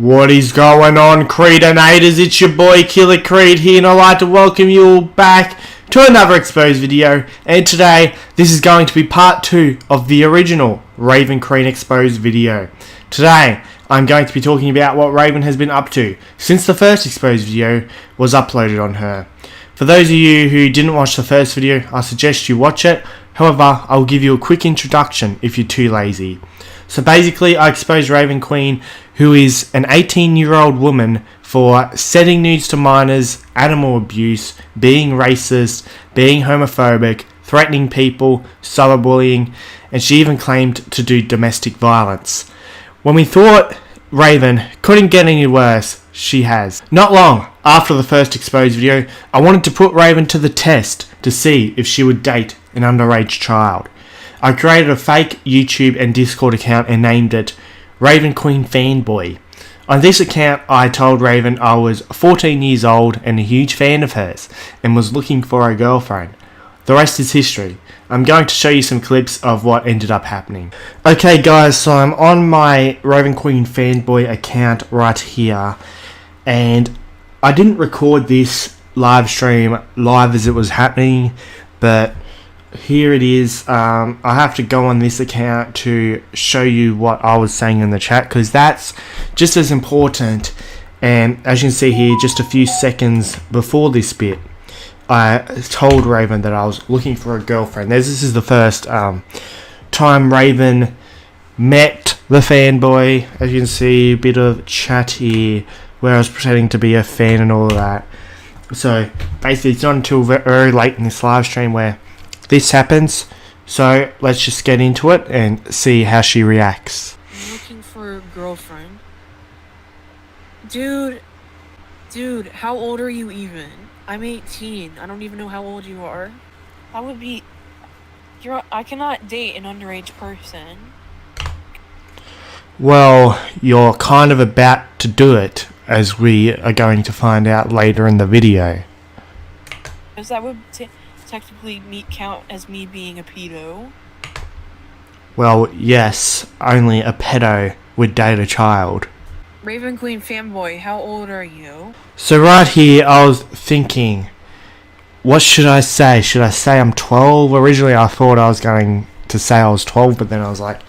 What is going on, Creedinators? It's your boy Killer Creed here, and I'd like to welcome you all back to another exposed video. And today, this is going to be part 2 of the original Raven Queen exposed video. Today, I'm going to be talking about what Raven has been up to since the first exposed video was uploaded on her. For those of you who didn't watch the first video, I suggest you watch it. However, I'll give you a quick introduction if you're too lazy. So basically, I exposed Raven Queen, who is an 18-year-old woman, for sending nudes to minors, animal abuse, being racist, being homophobic, threatening people, cyberbullying, and she even claimed to do domestic violence. When we thought Raven couldn't get any worse, she has. Not long after the first exposed video, I wanted to put Raven to the test to see if she would date an underage child. I created a fake YouTube and Discord account and named it Raven Queen Fanboy. On this account, I told Raven I was 14 years old and a huge fan of hers and was looking for a girlfriend. The rest is history. I'm going to show you some clips of what ended up happening. Okay guys, so I'm on my Raven Queen Fanboy account right here, and I didn't record this live stream live as it was happening, but here it is. I have to go on this account to show you what I was saying in the chat, because that's just as important. And as you can see here, just a few seconds before this bit, I told Raven that I was looking for a girlfriend. This is the first time Raven met the fanboy. As you can see, a bit of chat here where I was pretending to be a fan and all of that. So basically, it's not until very late in this live stream where this happens, so let's just get into it and see how she reacts. I'm looking for a girlfriend. Dude, how old are you even? I'm 18. I don't even know how old you are. I cannot date an underage person. Well, you're kind of about to do it, as we are going to find out later in the video. Because that would technically count as me being a pedo. Well, yes, only a pedo would date a child. Raven Queen Fanboy, how old are you? So right here, I was thinking, what should I say? Should I say I'm 12? Originally, I thought I was going to say I was 12, but then I was like,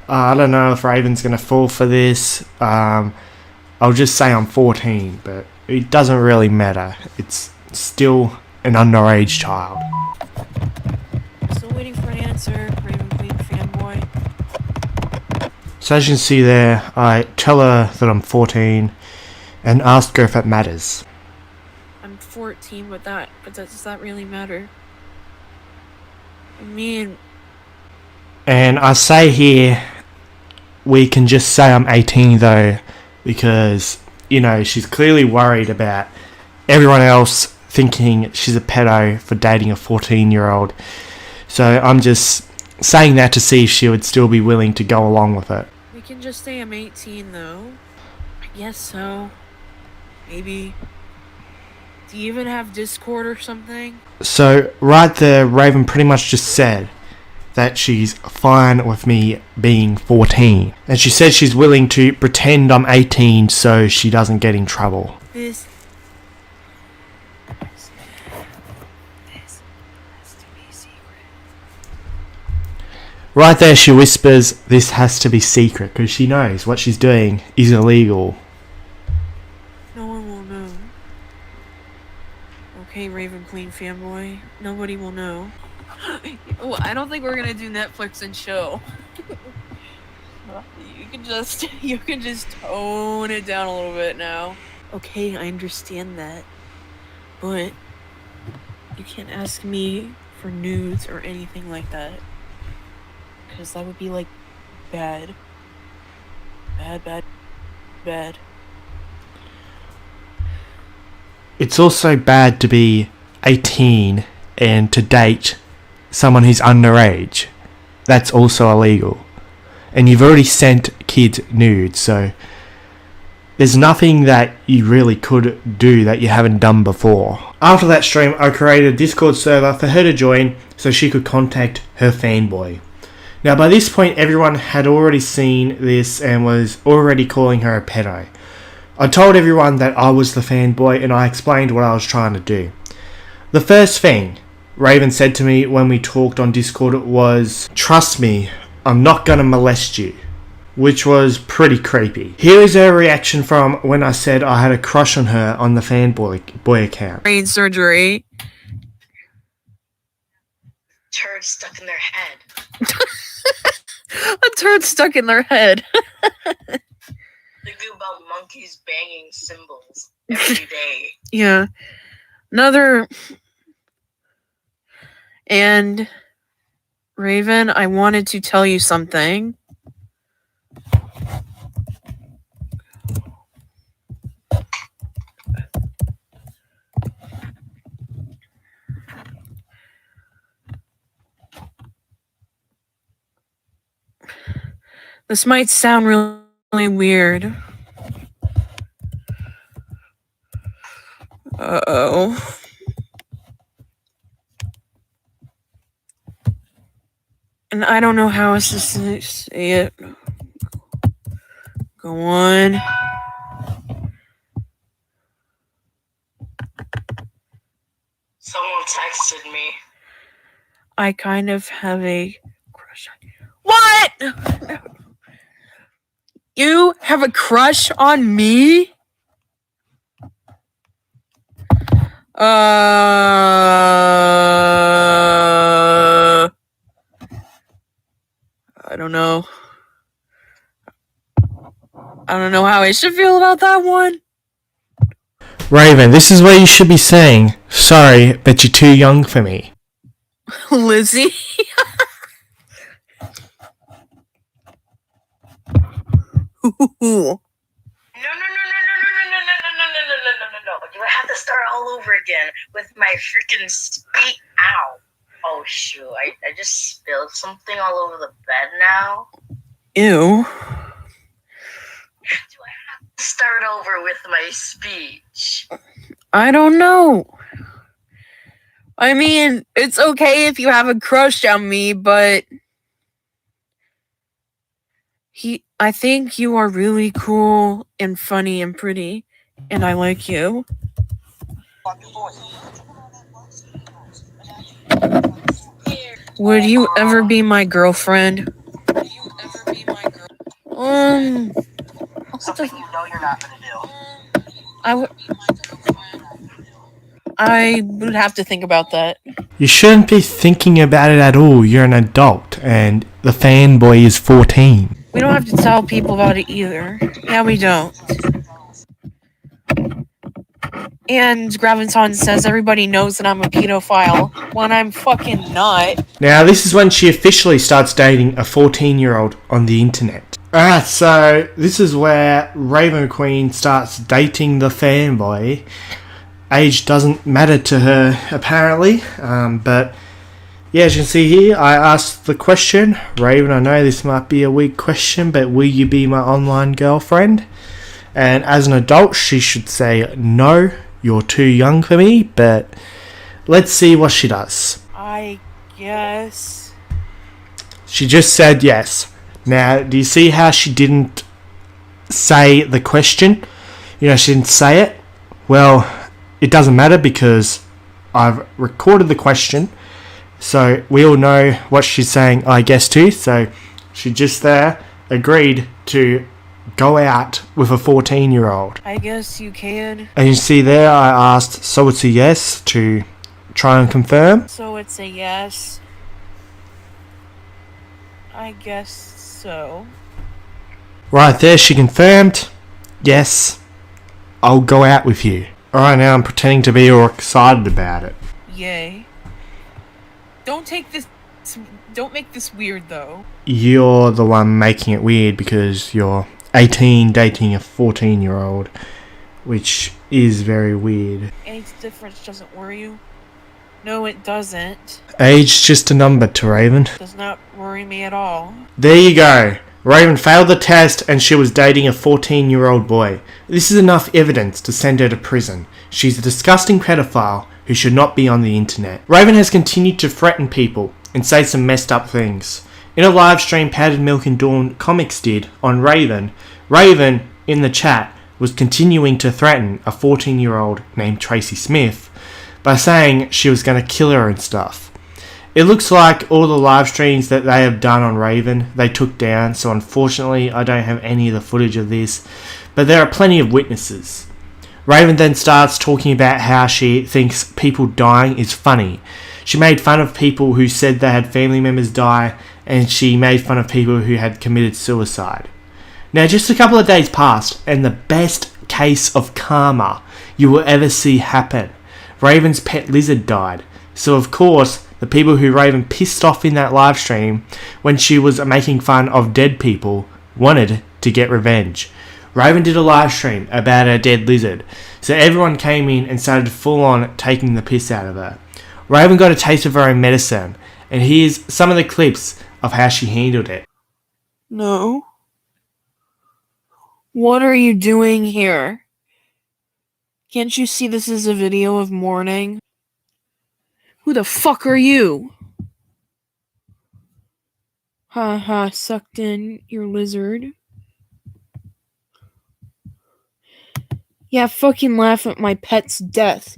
I don't know if Raven's going to fall for this. I'll just say I'm 14, but it doesn't really matter. It's still an underage child. Still waiting for an answer, Raven Queen Fanboy. So as you can see there, I tell her that I'm 14 and ask her if it matters. I'm 14, but does that really matter? I mean... And I say here, we can just say I'm 18 though, because, you know, she's clearly worried about everyone else thinking she's a pedo for dating a 14-year-old. So I'm just saying that to see if she would still be willing to go along with it. We can just say I'm 18 though. I guess so. Maybe. Do you even have Discord or something? So right there, Raven pretty much just said that she's fine with me being 14. And she said she's willing to pretend I'm 18 so she doesn't get in trouble. This has to be secret. Right there she whispers, this has to be secret, because she knows what she's doing is illegal. No one will know. Okay, Raven Queen Fanboy. Nobody will know. Oh, I don't think we're gonna do Netflix and chill. You can just tone it down a little bit now. Okay, I understand that, but you can't ask me for nudes or anything like that, because that would be like bad. It's also bad to be 18 and to date someone who's underage. That's also illegal. And you've already sent kids nudes, so there's nothing that you really could do that you haven't done before. After that stream, I created a Discord server for her to join so she could contact her fanboy. Now by this point everyone had already seen this and was already calling her a pedo. I told everyone that I was the fanboy and I explained what I was trying to do. The first thing Raven said to me when we talked on Discord was, "Trust me, I'm not gonna molest you," which was pretty creepy. Here is her reaction from when I said I had a crush on her on the fanboy account. Brain surgery. Turd stuck in their head. A turd stuck in their head. Think about monkeys banging cymbals every day. Yeah. Another. And Raven, I wanted to tell you something. This might sound really weird. Uh-oh. And I don't know how else to say it. Go on. Someone texted me. I kind of have a crush on you. What? You have a crush on me? I don't know. I don't know how I should feel about that one. Raven, this is where you should be saying, "Sorry, but you're too young for me." Lizzie. No. You have to start all over again with my freaking speak. Ow. Oh, shoot. I just spilled something all over the bed now. Ew. Do I have to start over with my speech? I don't know. I mean, it's okay if you have a crush on me, but I think you are really cool and funny and pretty, and I like you. Would you ever be my girlfriend? Something you know you're not gonna do. I would have to think about that. You shouldn't be thinking about it at all. You're an adult and the fanboy is 14. We don't have to tell people about it either. Yeah, we don't. And Graviton says everybody knows that I'm a pedophile when I'm fucking not. Now, this is when she officially starts dating a 14-year-old on the internet. Alright, so this is where Raven Queen starts dating the fanboy. Age doesn't matter to her, apparently, but yeah, as you can see here, I asked the question, Raven, I know this might be a weak question, but will you be my online girlfriend? And as an adult, she should say, no, you're too young for me, but let's see what she does. I guess. She just said yes. Now, do you see how she didn't say the question? You know, she didn't say it. Well, it doesn't matter because I've recorded the question, so we all know what she's saying, I guess, too. So she just there agreed to go out with a 14-year-old. I guess you can. And you see there, I asked, so it's a yes to try and confirm. So it's a yes. I guess so. Right there, she confirmed, yes, I'll go out with you. Alright, now I'm pretending to be all excited about it. Yay. Don't make this weird, though. You're the one making it weird because you're 18 dating a 14-year-old, which is very weird. Age difference doesn't worry you? No, it doesn't. Age's just a number to Raven. Does not worry me at all. There you go. Raven failed the test and she was dating a 14-year-old boy. This is enough evidence to send her to prison. She's a disgusting pedophile who should not be on the internet. Raven has continued to threaten people and say some messed up things. In a live stream Powdered Milk and Dawn Comics did on Raven, Raven in the chat was continuing to threaten a 14-year-old named Tracy Smith by saying she was going to kill her and stuff. It looks like all the live streams that they have done on Raven, they took down, so unfortunately I don't have any of the footage of this, but there are plenty of witnesses. Raven then starts talking about how she thinks people dying is funny. She made fun of people who said they had family members die, and she made fun of people who had committed suicide. Now, just a couple of days passed, and the best case of karma you will ever see happen. Raven's pet lizard died. So, of course, the people who Raven pissed off in that live stream when she was making fun of dead people wanted to get revenge. Raven did a live stream about her dead lizard, so everyone came in and started full on taking the piss out of her. Raven got a taste of her own medicine, and here's some of the clips of how she handled it. No. What are you doing here? Can't you see this is a video of mourning? Who the fuck are you? Haha, sucked in your lizard. Yeah, fucking laugh at my pet's death.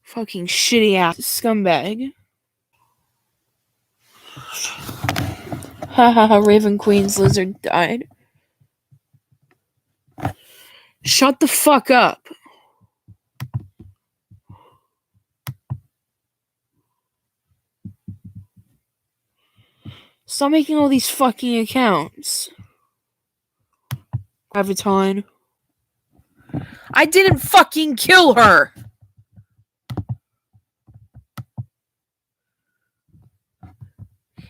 Fucking shitty ass scumbag. Haha, Raven Queen's lizard died. Shut the fuck up. Stop making all these fucking accounts. Graviton. I didn't fucking kill her!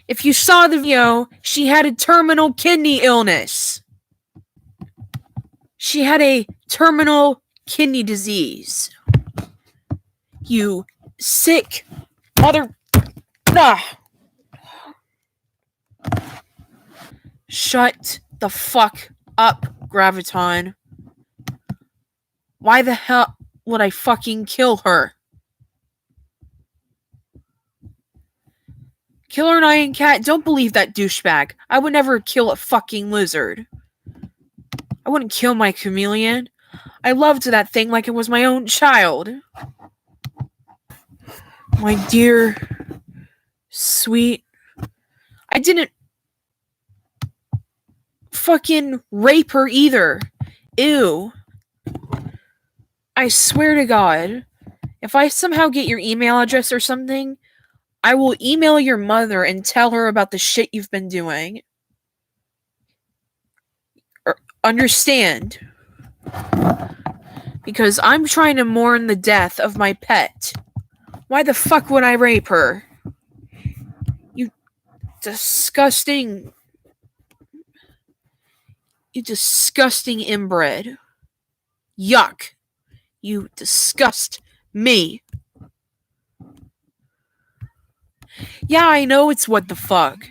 If you saw the video, she had a terminal kidney illness. She had a terminal kidney disease. You sick mother... Ah. Shut the fuck up, Graviton. Why the hell would I fucking kill her? Killer Nyan Cat, don't believe that douchebag. I would never kill a fucking lizard. I wouldn't kill my chameleon. I loved that thing like it was my own child. My dear, sweet... I didn't fucking rape her either. Ew. I swear to God, if I somehow get your email address or something, I will email your mother and tell her about the shit you've been doing. Understand? Because I'm trying to mourn the death of my pet. Why the fuck would I rape her? You disgusting... You disgusting inbred. Yuck. You disgust me. Yeah, I know it's what the fuck.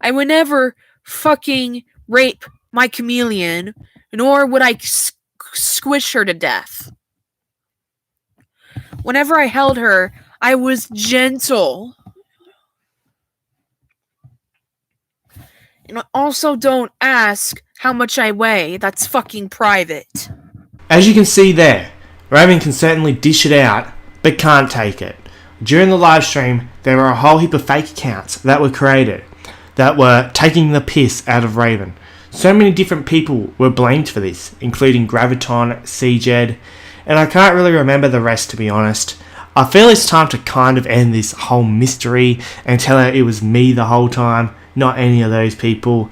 I would never fucking rape my chameleon, nor would I squish her to death. Whenever I held her, I was gentle. And also don't ask how much I weigh. That's fucking private. As you can see there, Raven can certainly dish it out, but can't take it. During the live stream, there were a whole heap of fake accounts that were created that were taking the piss out of Raven. So many different people were blamed for this, including Graviton, CJed, and I can't really remember the rest, to be honest. I feel it's time to kind of end this whole mystery and tell her it was me the whole time, not any of those people.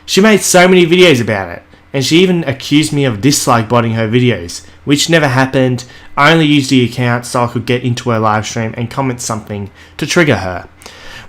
She made so many videos about it, and she even accused me of dislike botting her videos, which never happened. I only used the account so I could get into her live stream and comment something to trigger her.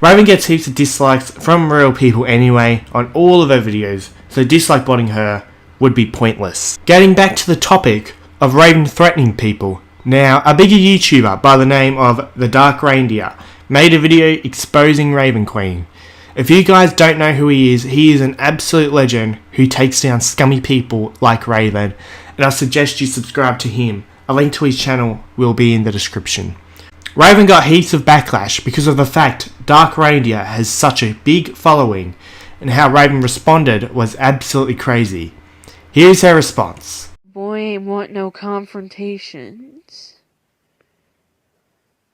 Raven gets heaps of dislikes from real people anyway on all of her videos, so dislike botting her would be pointless. Getting back to the topic of Raven threatening people. Now, a bigger YouTuber by the name of The Dark Reindeer made a video exposing Raven Queen. If you guys don't know who he is an absolute legend who takes down scummy people like Raven, and I suggest you subscribe to him. A link to his channel will be in the description. Raven got heaps of backlash because of the fact Dark Reindeer has such a big following, and how Raven responded was absolutely crazy. Here's her response. Boy ain't want no confrontations.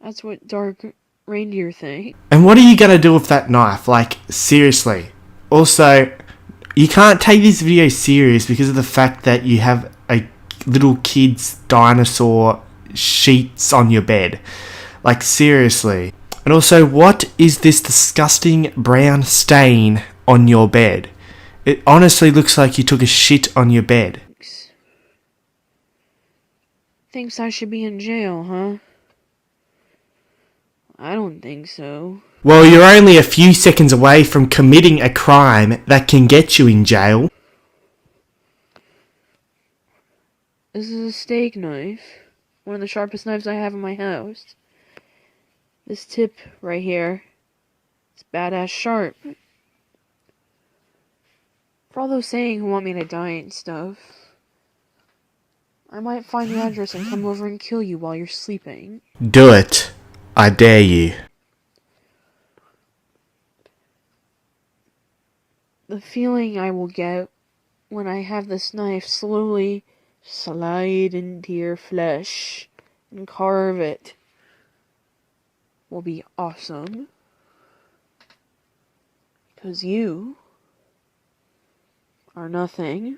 That's what Dark Reindeer think. And what are you gonna do with that knife? Like, seriously. Also, you can't take this video serious because of the fact that you have a little kid's dinosaur sheets on your bed. Like, seriously. And also, what is this disgusting brown stain on your bed? It honestly looks like you took a shit on your bed. Thinks I should be in jail, huh? I don't think so. Well, you're only a few seconds away from committing a crime that can get you in jail. This is a steak knife. One of the sharpest knives I have in my house. This tip right here is badass sharp. For all those saying who want me to die and stuff, I might find your address and come over and kill you while you're sleeping. Do it. I dare you. The feeling I will get when I have this knife slowly slide into your flesh and carve it will be awesome. Because you are nothing.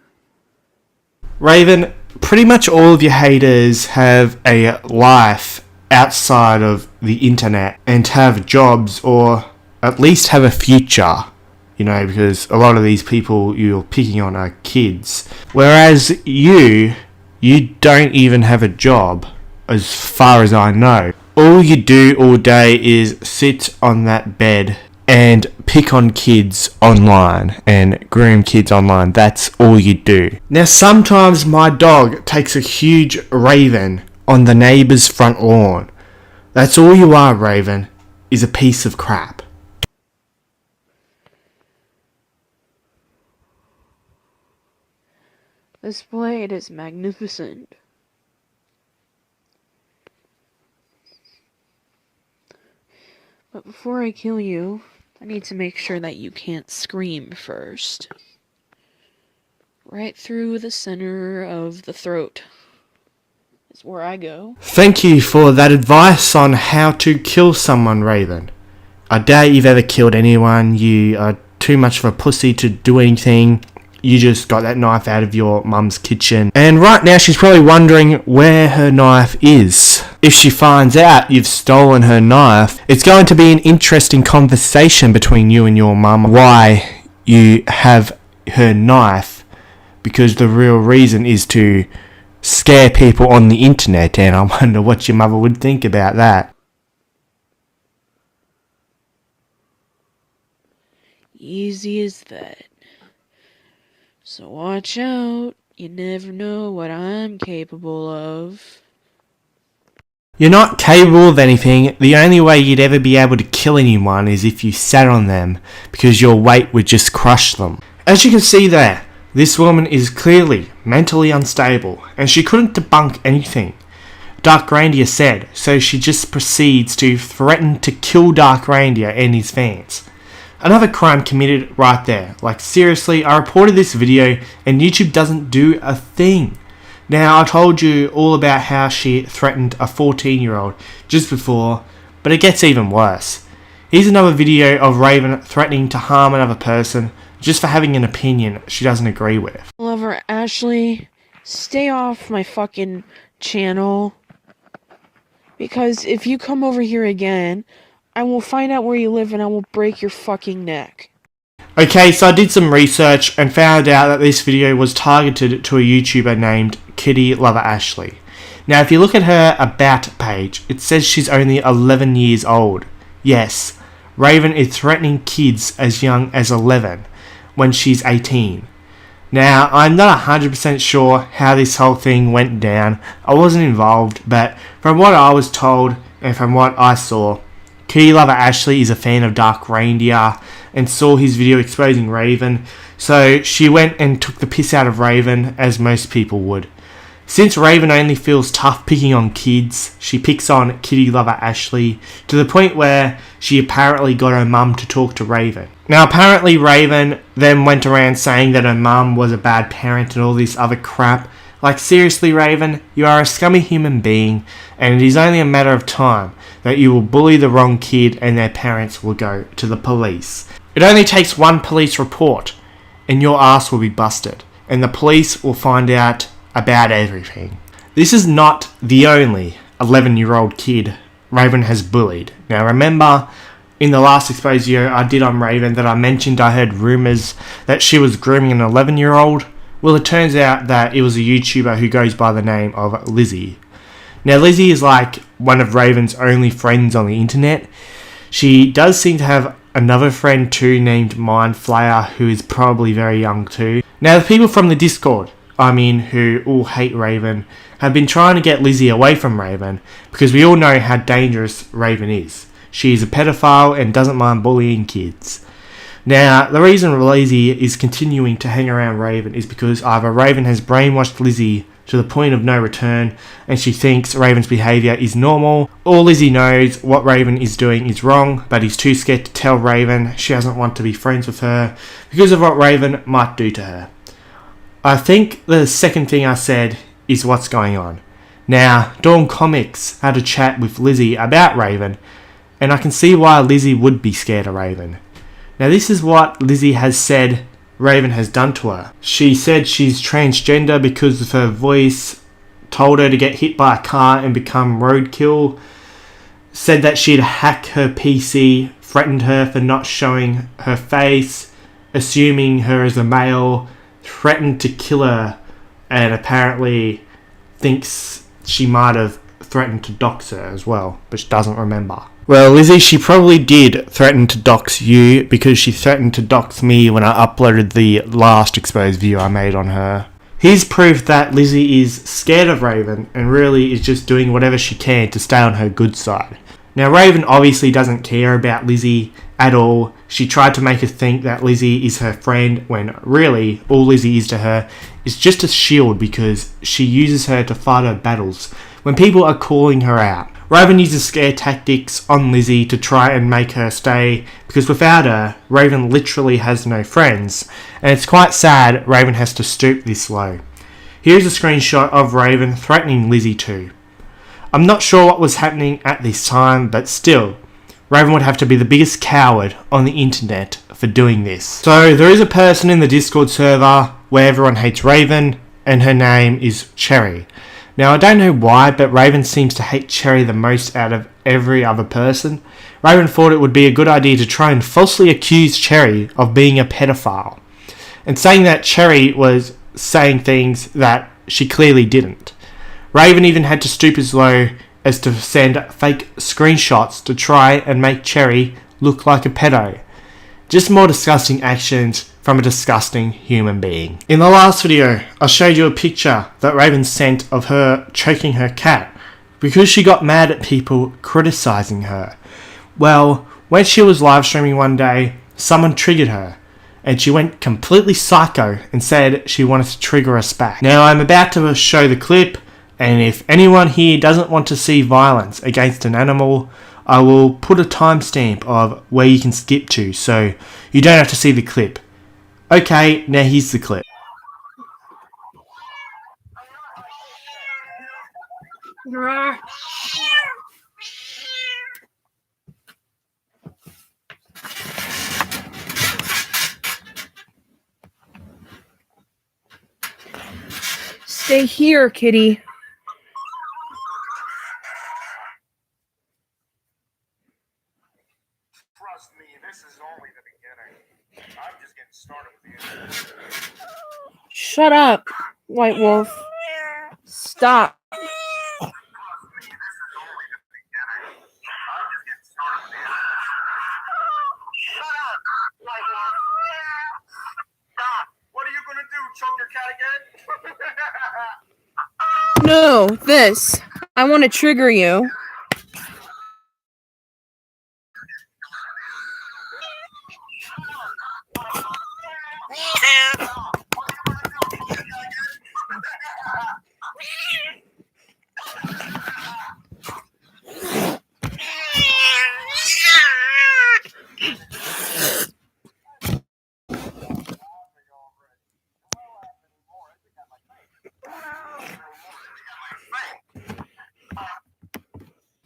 Raven, pretty much all of your haters have a life outside of the internet and have jobs or at least have a future. You know, because a lot of these people you're picking on are kids. Whereas you don't even have a job, as far as I know. All you do all day is sit on that bed and pick on kids online and groom kids online. That's all you do. Now, sometimes my dog takes a huge Raven on the neighbour's front lawn. That's all you are, Raven, is a piece of crap. This blade is magnificent. But before I kill you, I need to make sure that you can't scream first. Right through the center of the throat is where I go. Thank you for that advice on how to kill someone, Raven. I doubt you've ever killed anyone. You are too much of a pussy to do anything. You just got that knife out of your mum's kitchen. And right now she's probably wondering where her knife is. If she finds out you've stolen her knife, it's going to be an interesting conversation between you and your mum why you have her knife. Because the real reason is to scare people on the internet, and I wonder what your mother would think about that. Easy as that. So watch out. You never know what I'm capable of. You're not capable of anything. The only way you'd ever be able to kill anyone is if you sat on them, because your weight would just crush them. As you can see there, this woman is clearly mentally unstable, and she couldn't debunk anything Dark Reindeer said, so she just proceeds to threaten to kill Dark Reindeer and his fans. Another crime committed right there. Like, seriously, I reported this video and YouTube doesn't do a thing. Now, I told you all about how she threatened a 14-year-old just before, but it gets even worse. Here's another video of Raven threatening to harm another person just for having an opinion she doesn't agree with. Lover Ashley, stay off my fucking channel. Because if you come over here again, I will find out where you live and I will break your fucking neck. Okay, so I did some research and found out that this video was targeted to a YouTuber named Kitty Lover Ashley. Now, if you look at her About page, it says she's only 11 years old. Yes, Raven is threatening kids as young as 11 when she's 18. Now, I'm not 100% sure how this whole thing went down. I wasn't involved, but from what I was told and from what I saw, Kitty Lover Ashley is a fan of Dark Reindeer and saw his video exposing Raven, so she went and took the piss out of Raven, as most people would. Since Raven only feels tough picking on kids, she picks on Kitty Lover Ashley to the point where she apparently got her mum to talk to Raven. Now apparently Raven then went around saying that her mum was a bad parent and all this other crap. Like seriously Raven, you are a scummy human being and it is only a matter of time that you will bully the wrong kid and their parents will go to the police. It only takes one police report and your ass will be busted and the police will find out about everything. This is not the only 11-year-old kid Raven has bullied. Now remember, in the last exposed video I did on Raven that I mentioned I heard rumours that she was grooming an 11-year-old. Well, it turns out that it was a YouTuber who goes by the name of Lizzie. Now Lizzie is like one of Raven's only friends on the internet. She does seem to have another friend too named Mindflayer who is probably very young too. Now the people from the Discord, who all hate Raven, have been trying to get Lizzie away from Raven because we all know how dangerous Raven is. She is a pedophile and doesn't mind bullying kids. Now, the reason Lizzie is continuing to hang around Raven is because either Raven has brainwashed Lizzie to the point of no return and she thinks Raven's behaviour is normal, or Lizzie knows what Raven is doing is wrong but is too scared to tell Raven. She doesn't want to be friends with her because of what Raven might do to her. I think the second thing I said is what's going on. Now, Dawn Comics had a chat with Lizzie about Raven and I can see why Lizzie would be scared of Raven. Now this is what Lizzie has said Raven has done to her. She said she's transgender because of her voice, told her to get hit by a car and become roadkill, said that she'd hack her PC, threatened her for not showing her face, assuming her as a male, threatened to kill her, and apparently thinks she might have threatened to dox her as well, but she doesn't remember. Well, Lizzie, she probably did threaten to dox you because she threatened to dox me when I uploaded the last exposed video I made on her. Here's proof that Lizzie is scared of Raven and really is just doing whatever she can to stay on her good side. Now, Raven obviously doesn't care about Lizzie at all. She tried to make her think that Lizzie is her friend when really all Lizzie is to her is just a shield because she uses her to fight her battles when people are calling her out. Raven uses scare tactics on Lizzie to try and make her stay because without her, Raven literally has no friends, and it's quite sad Raven has to stoop this low. Here's a screenshot of Raven threatening Lizzie too. I'm not sure what was happening at this time, but still, Raven would have to be the biggest coward on the internet for doing this. So there is a person in the Discord server where everyone hates Raven, and her name is Cherry. Now, I don't know why, but Raven seems to hate Cherry the most out of every other person. Raven thought it would be a good idea to try and falsely accuse Cherry of being a pedophile, and saying that Cherry was saying things that she clearly didn't. Raven even had to stoop as low as to send fake screenshots to try and make Cherry look like a pedo. Just more disgusting actions from a disgusting human being. In the last video, I showed you a picture that Raven sent of her choking her cat because she got mad at people criticizing her. Well, when she was live streaming one day, someone triggered her and she went completely psycho and said she wanted to trigger us back. Now I'm about to show the clip, and if anyone here doesn't want to see violence against an animal, I will put a timestamp of where you can skip to so you don't have to see the clip. Okay, now here's the clip. Stay here, kitty. Trust me, this is only the beginning. I'm just getting started with you. Shut up, White Wolf. Stop. What are you gonna do? Choke your cat again? No, this. I want to trigger you.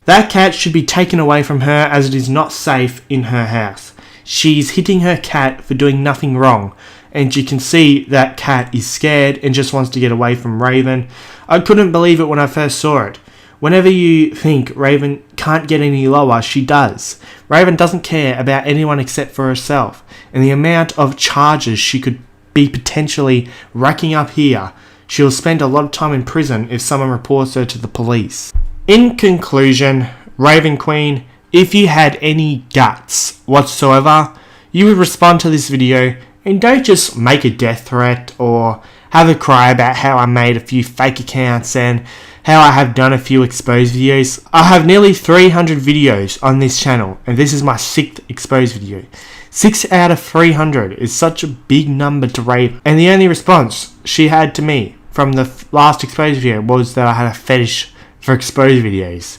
That cat should be taken away from her as it is not safe in her house. She's hitting her cat for doing nothing wrong, and you can see that cat is scared and just wants to get away from Raven. I couldn't believe it when I first saw it. Whenever you think Raven can't get any lower, she does. Raven doesn't care about anyone except for herself, and the amount of charges she could be potentially racking up here, she'll spend a lot of time in prison if someone reports her to the police. In conclusion, Raven Queen, if you had any guts whatsoever, you would respond to this video and don't just make a death threat or have a cry about how I made a few fake accounts and how I have done a few exposed videos. I have nearly 300 videos on this channel, and this is my 6th exposed video. 6 out of 300 is such a big number to Raven, and the only response she had to me from the last exposed video was that I had a fetish for exposed videos.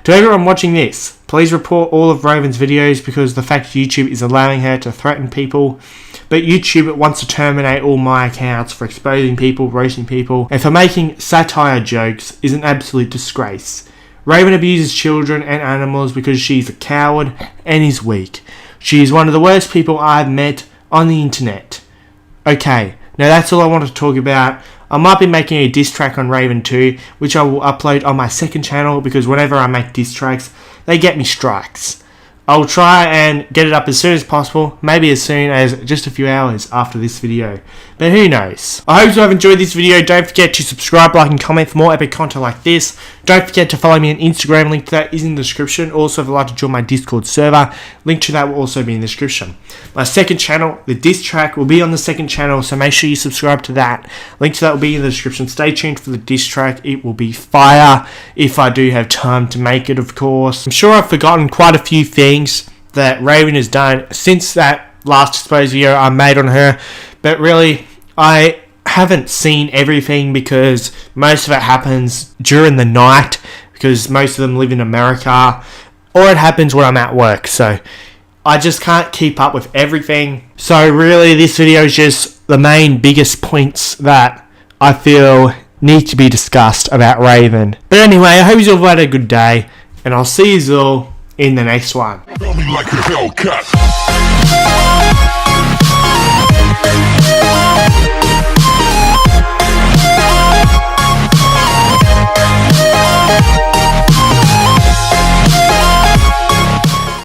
To everyone watching this, please report all of Raven's videos because the fact YouTube is allowing her to threaten people, but YouTube wants to terminate all my accounts for exposing people, roasting people, and for making satire jokes is an absolute disgrace. Raven abuses children and animals because she's a coward and is weak. She is one of the worst people I've met on the internet. Okay, now that's all I want to talk about. I might be making a diss track on Raven too, which I will upload on my second channel because whenever I make diss tracks, they get me strikes. I'll try and get it up as soon as possible, maybe as soon as just a few hours after this video, but who knows. I hope you have enjoyed this video. Don't forget to subscribe, like and comment for more epic content like this. Don't forget to follow me on Instagram, link to that is in the description. Also, if you'd like to join my Discord server, link to that will also be in the description. My second channel, the diss track, will be on the second channel, so make sure you subscribe to that. Link to that will be in the description. Stay tuned for the diss track, it will be fire, if I do have time to make it, of course. I'm sure I've forgotten quite a few things that Raven has done since that last exposed video I made on her, but really I haven't seen everything because most of it happens during the night because most of them live in America, or it happens when I'm at work, so I just can't keep up with everything. So really this video is just the main biggest points that I feel need to be discussed about Raven. But anyway, I hope you all had a good day, and I'll see you all in the next one. Feel me like a Hellcat.